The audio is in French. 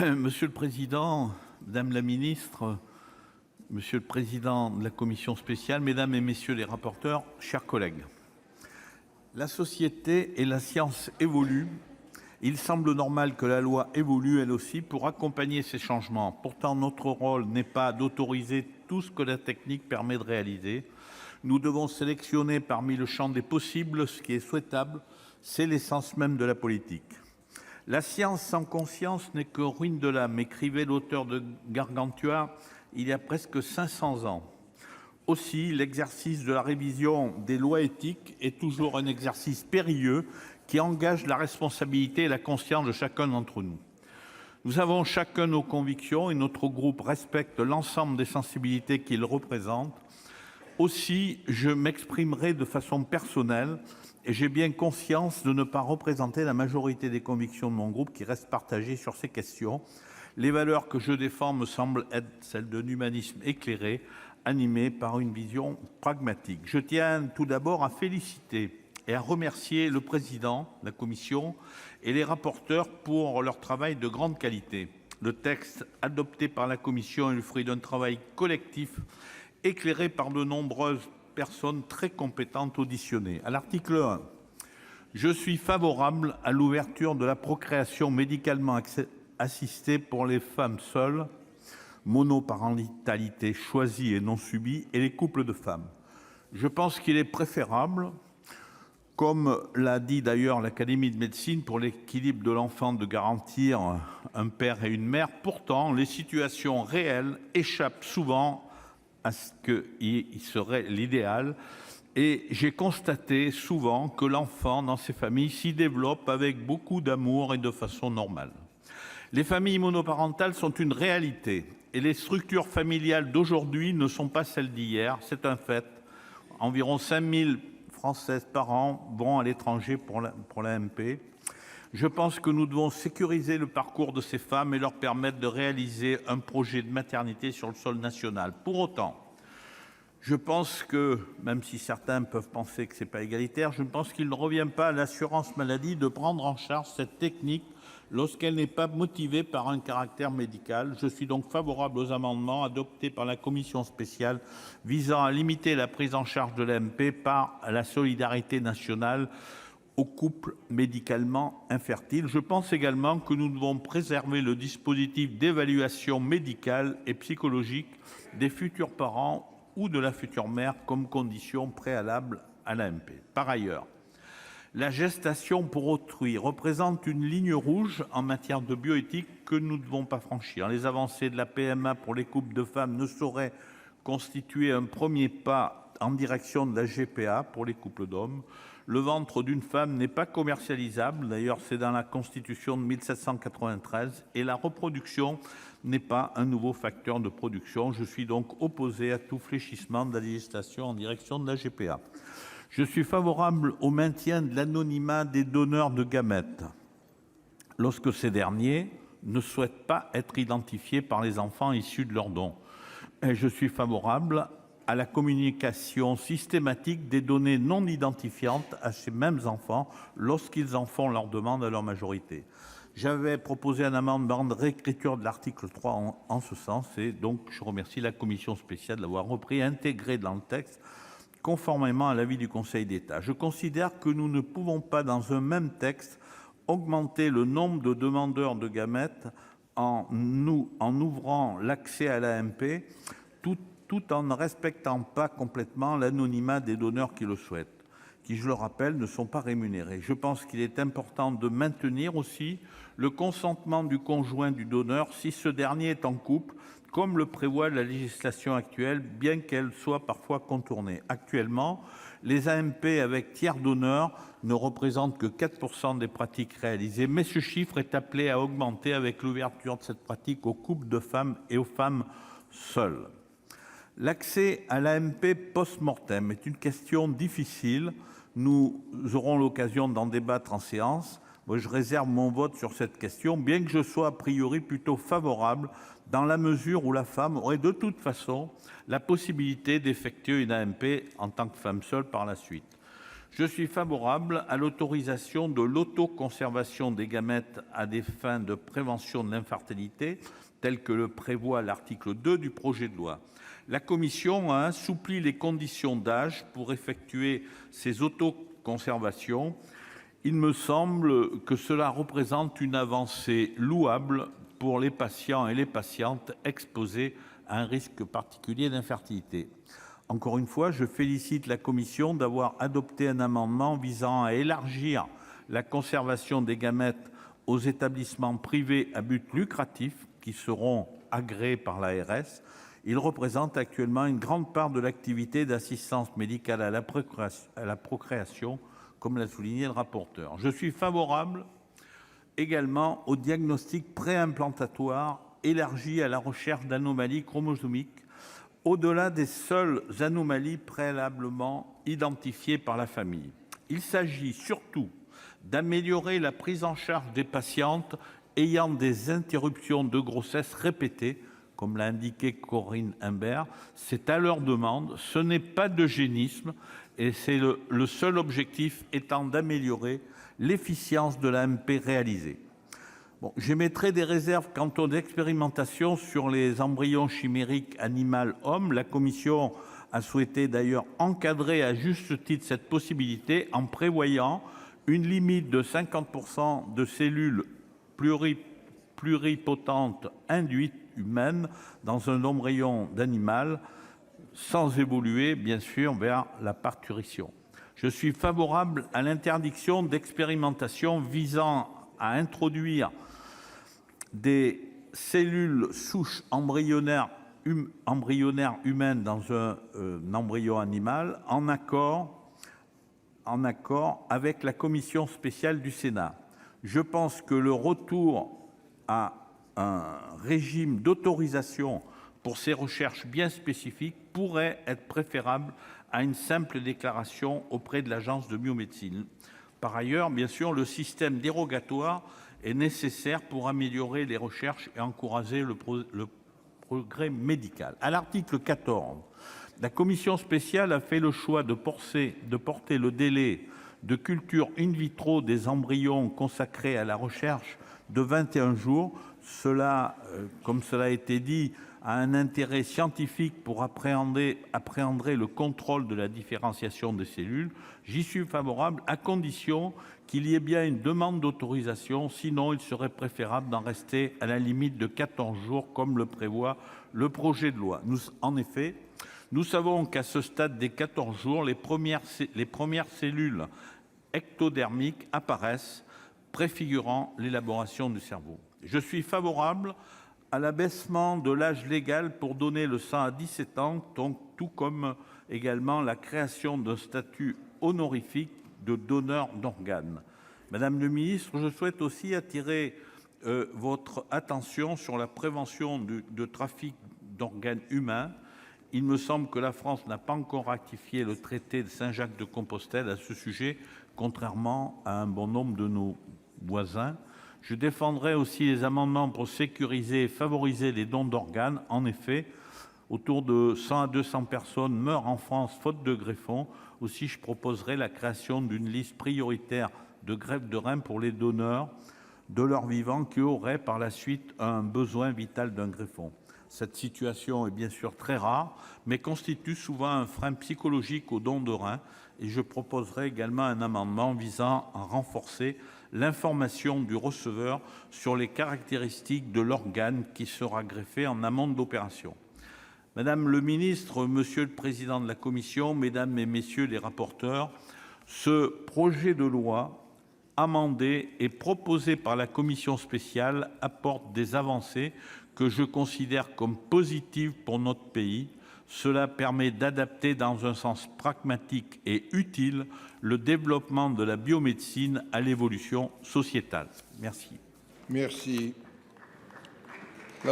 Monsieur le président, madame la ministre, monsieur le président de la commission spéciale, mesdames et messieurs les rapporteurs, chers collègues, la société et la science évoluent. Il semble normal que la loi évolue elle aussi pour accompagner ces changements. Pourtant, notre rôle n'est pas d'autoriser tout ce que la technique permet de réaliser. Nous devons sélectionner parmi le champ des possibles ce qui est souhaitable. C'est l'essence même de la politique. La science sans conscience n'est que ruine de l'âme, écrivait l'auteur de Gargantua il y a presque 500 ans. Aussi, l'exercice de la révision des lois éthiques est toujours un exercice périlleux qui engage la responsabilité et la conscience de chacun d'entre nous. Nous avons chacun nos convictions et notre groupe respecte l'ensemble des sensibilités qu'il représente. Aussi, je m'exprimerai de façon personnelle et j'ai bien conscience de ne pas représenter la majorité des convictions de mon groupe qui restent partagées sur ces questions. Les valeurs que je défends me semblent être celles d'un humanisme éclairé, animé par une vision pragmatique. Je tiens tout d'abord à féliciter et à remercier le président de la commission et les rapporteurs pour leur travail de grande qualité. Le texte adopté par la commission est le fruit d'un travail collectif éclairé par de nombreuses personnes très compétentes auditionnées. À l'article 1, je suis favorable à l'ouverture de la procréation médicalement assistée pour les femmes seules, monoparentalité choisie et non subie, et les couples de femmes. Je pense qu'il est préférable, comme l'a dit d'ailleurs l'Académie de médecine, pour l'équilibre de l'enfant de garantir un père et une mère. Pourtant, les situations réelles échappent souvent à ce qui serait l'idéal. Et j'ai constaté souvent que l'enfant, dans ces familles, s'y développe avec beaucoup d'amour et de façon normale. Les familles monoparentales sont une réalité et les structures familiales d'aujourd'hui ne sont pas celles d'hier. C'est un fait. Environ 5000 Françaises par an vont à l'étranger pour l'AMP. Je pense que nous devons sécuriser le parcours de ces femmes et leur permettre de réaliser un projet de maternité sur le sol national. Pour autant, je pense que, même si certains peuvent penser que ce n'est pas égalitaire, je pense qu'il ne revient pas à l'assurance maladie de prendre en charge cette technique lorsqu'elle n'est pas motivée par un caractère médical. Je suis donc favorable aux amendements adoptés par la commission spéciale visant à limiter la prise en charge de l'AMP par la solidarité nationale aux couples médicalement infertiles. Je pense également que nous devons préserver le dispositif d'évaluation médicale et psychologique des futurs parents ou de la future mère comme condition préalable à l'AMP. Par ailleurs, la gestation pour autrui représente une ligne rouge en matière de bioéthique que nous ne devons pas franchir. Les avancées de la PMA pour les couples de femmes ne sauraient constituer un premier pas en direction de la GPA pour les couples d'hommes. Le ventre d'une femme n'est pas commercialisable, d'ailleurs c'est dans la Constitution de 1793, et la reproduction n'est pas un nouveau facteur de production. Je suis donc opposé à tout fléchissement de la législation en direction de la GPA. Je suis favorable au maintien de l'anonymat des donneurs de gamètes lorsque ces derniers ne souhaitent pas être identifiés par les enfants issus de leurs dons. Et je suis favorable à la communication systématique des données non identifiantes à ces mêmes enfants lorsqu'ils en font leur demande à leur majorité. J'avais proposé un amendement de réécriture de l'article 3 en ce sens et donc je remercie la commission spéciale de l'avoir repris et intégré dans le texte conformément à l'avis du Conseil d'État. Je considère que nous ne pouvons pas dans un même texte augmenter le nombre de demandeurs de gamètes en ouvrant l'accès à l'AMP tout en ne respectant pas complètement l'anonymat des donneurs qui le souhaitent, qui, je le rappelle, ne sont pas rémunérés. Je pense qu'il est important de maintenir aussi le consentement du conjoint du donneur si ce dernier est en couple, comme le prévoit la législation actuelle, bien qu'elle soit parfois contournée. Actuellement, les AMP avec tiers donneurs ne représentent que 4% des pratiques réalisées, mais ce chiffre est appelé à augmenter avec l'ouverture de cette pratique aux couples de femmes et aux femmes seules. L'accès à l'AMP post-mortem est une question difficile. Nous aurons l'occasion d'en débattre en séance. Moi, je réserve mon vote sur cette question, bien que je sois a priori plutôt favorable dans la mesure où la femme aurait de toute façon la possibilité d'effectuer une AMP en tant que femme seule par la suite. Je suis favorable à l'autorisation de l'autoconservation des gamètes à des fins de prévention de l'infertilité, tel que le prévoit l'article 2 du projet de loi. La commission a assoupli les conditions d'âge pour effectuer ces autoconservations. Il me semble que cela représente une avancée louable pour les patients et les patientes exposés à un risque particulier d'infertilité. Encore une fois, je félicite la commission d'avoir adopté un amendement visant à élargir la conservation des gamètes aux établissements privés à but lucratif qui seront agréés par l'ARS. Ils représentent actuellement une grande part de l'activité d'assistance médicale à la procréation, comme l'a souligné le rapporteur. Je suis favorable également au diagnostic préimplantatoire élargi à la recherche d'anomalies chromosomiques, au-delà des seules anomalies préalablement identifiées par la famille. Il s'agit surtout d'améliorer la prise en charge des patientes ayant des interruptions de grossesse répétées, comme l'a indiqué Corinne Imbert. C'est à leur demande, ce n'est pas d'eugénisme, et c'est le seul objectif étant d'améliorer l'efficience de l'AMP réalisée. J'émettrai des réserves quant aux expérimentations sur les embryons chimériques animal-homme. La commission a souhaité d'ailleurs encadrer à juste titre cette possibilité en prévoyant une limite de 50% de cellules pluripotentes induites humaines dans un embryon d'animal, sans évoluer bien sûr vers la parturition. Je suis favorable à l'interdiction d'expérimentations visant à introduire des cellules souches embryonnaires humaines dans un embryon animal en accord avec la commission spéciale du Sénat. Je pense que le retour à un régime d'autorisation pour ces recherches bien spécifiques pourrait être préférable à une simple déclaration auprès de l'Agence de biomédecine. Par ailleurs, bien sûr, le système dérogatoire est nécessaire pour améliorer les recherches et encourager le progrès médical. À l'article 14, la commission spéciale a fait le choix de porter le délai de culture in vitro des embryons consacrés à la recherche de 21 jours. Cela, comme cela a été dit, a un intérêt scientifique pour appréhender le contrôle de la différenciation des cellules. J'y suis favorable à condition qu'il y ait bien une demande d'autorisation. Sinon, il serait préférable d'en rester à la limite de 14 jours, comme le prévoit le projet de loi. En effet, nous savons qu'à ce stade des 14 jours, les premières cellules ectodermiques apparaissent, préfigurant l'élaboration du cerveau. Je suis favorable à l'abaissement de l'âge légal pour donner le sang à 17 ans, tout comme également la création d'un statut honorifique de donneur d'organes. Madame le ministre, je souhaite aussi attirer votre attention sur la prévention de trafic d'organes humains. Il me semble que la France n'a pas encore ratifié le traité de Saint-Jacques-de-Compostelle à ce sujet, contrairement à un bon nombre de nos voisins. Je défendrai aussi les amendements pour sécuriser et favoriser les dons d'organes. En effet, autour de 100 à 200 personnes meurent en France faute de greffons. Aussi, je proposerai la création d'une liste prioritaire de greffe de rein pour les donneurs de leur vivant qui auraient par la suite un besoin vital d'un greffon. Cette situation est bien sûr très rare, mais constitue souvent un frein psychologique au don de rein. Et je proposerai également un amendement visant à renforcer l'information du receveur sur les caractéristiques de l'organe qui sera greffé en amont de l'opération. Madame le ministre, Monsieur le Président de la Commission, Mesdames et Messieurs les rapporteurs, ce projet de loi amendé et proposé par la Commission spéciale apporte des avancées que je considère comme positives pour notre pays. Cela permet d'adapter dans un sens pragmatique et utile le développement de la biomédecine à l'évolution sociétale. Merci. Merci.